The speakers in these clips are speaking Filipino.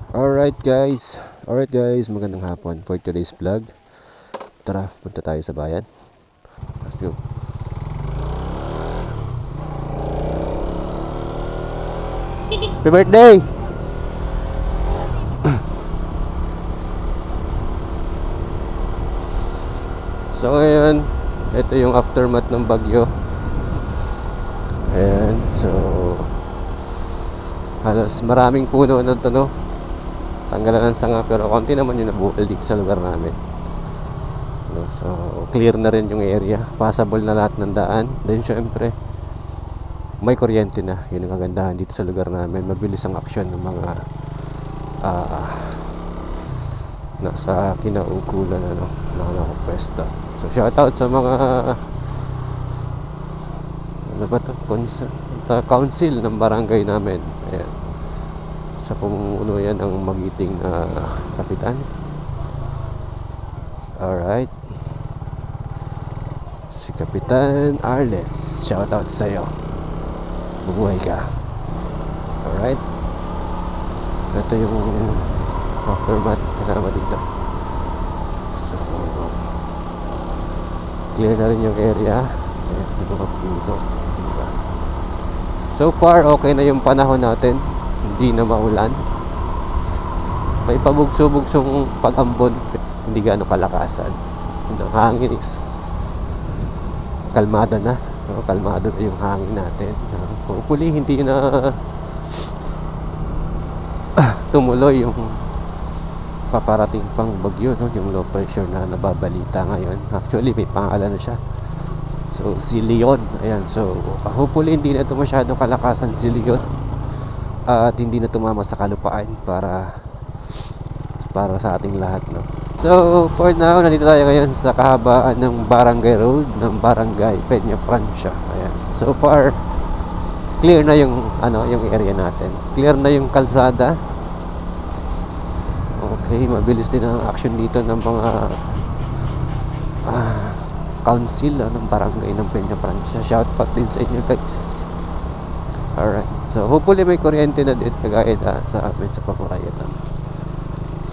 Alright guys, magandang hapon for today's vlog. Tara, punta tayo sa bayan. Let's go. Happy birthday! So ngayon, ito yung aftermath ng bagyo. Ayan, so halos maraming puno na ito, no? Tanggalan ng sanga, pero konti naman yung nabuhol dito sa lugar namin. No, so clear na rin yung area, passable na lahat ng daan. Then syempre may kuryente na, yun ang kagandahan dito sa lugar namin. Mabilis ang aksyon ng mga nasa kinaukulan ng pwesto. So shoutout sa mga ano ba to? Council ng barangay namin. Ayan, sa pamumuno yan ang magiting na kapitan. Alright, si Kapitan Arles, shoutout sa'yo, bubuhay ka. Alright, ito yung aftermath kasama dito. So clear na rin yung area. Ayan, dito. So far okay na yung panahon natin, hindi na maulan. May pabugso-bugsong pag-ambon, hindi gaano kalakasan. Ang hangin is kalmado na, no? Kalmado na yung hangin natin. Hopefully hindi na tumuloy yung paparating pang bagyo, no? Yung low pressure na nababalita ngayon. Actually may pangalan na siya. So si Leon, ayan. So hopefully hindi na ito masyadong kalakasan si Leon, at hindi na tumama sa kalupaan para sa ating lahat, no? So for now, nandito tayo ngayon sa kahabaan ng Barangay Road ng Barangay Peña Francia. Ayan. So far clear na yung yung area natin. Clear na yung kalsada. Okay, mabilis din ang action dito ng mga council ng barangay ng Peña Francia. Shout out din sa inyo, guys. Alright, so hopefully may kuryente na din kagaya sa amin sa Pamurayan.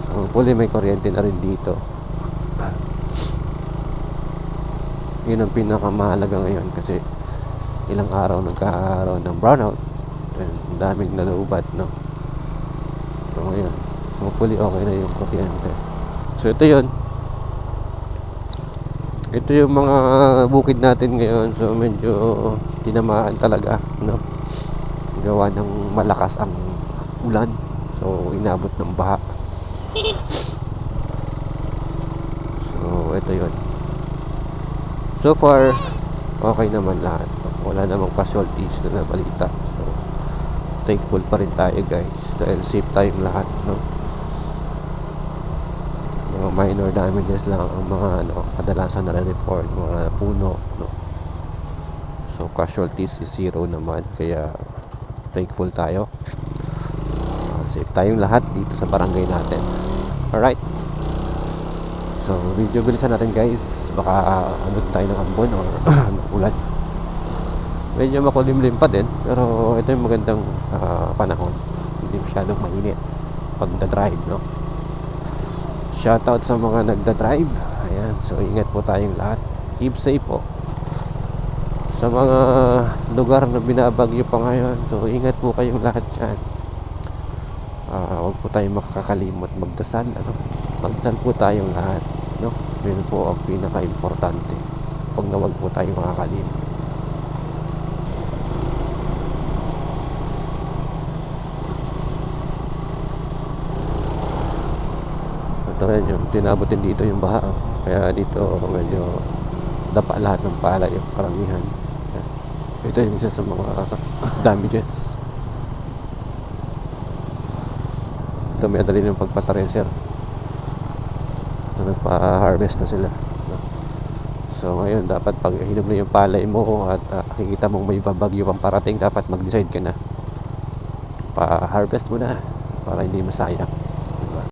So hopefully may kuryente na rin dito. Yun ang pinakamahalaga ngayon, kasi ilang araw nagkakaroon ng brownout and daming nalubat, no? So ngayon hopefully okay na yung kuryente. So ito yung mga bukid natin ngayon. So medyo tinamaan talaga, no? Gawa ng malakas ang ulan, so inabot ng baha. So ito yun. So far okay naman lahat, wala namang casualties na nabalita. So thankful pa rin tayo, guys, dahil safe tayong lahat, no? Mga minor damages lang ang mga kadalasan na report, mga puno, no? So casualties is zero naman, kaya thankful tayo. Safe tayong lahat dito sa barangay natin. Alright, so video bilisan natin, guys, baka tayo ng ambon or ulan. Medyo makulimlim pa din, pero ito yung magandang panahon, hindi masyadong mainit pag drive, no? Shoutout sa mga nagda-drive. Ayan, so ingat po tayong lahat. Keep safe po sa mga lugar na binabagyo pa ngayon. So ingat po kayong lahat dyan. Huwag po tayong makakalimot magdasal, magdasal po tayong lahat, no? Yun po ang pinaka-importante. Huwag po tayong makakalimot. Ito rin yung tinabotin dito yung baha, kaya dito medyo dapa lahat ng palay, yung karamihan. Ito yung isa sa mga damages. Ito may adali ng pagpatarenser. Ito nagpa-harvest na sila, no? So ngayon dapat pag hinog na yung palay mo at nakikita mong may babagyo pang parating, dapat mag-decide ka na, pa-harvest mo na para hindi masayang.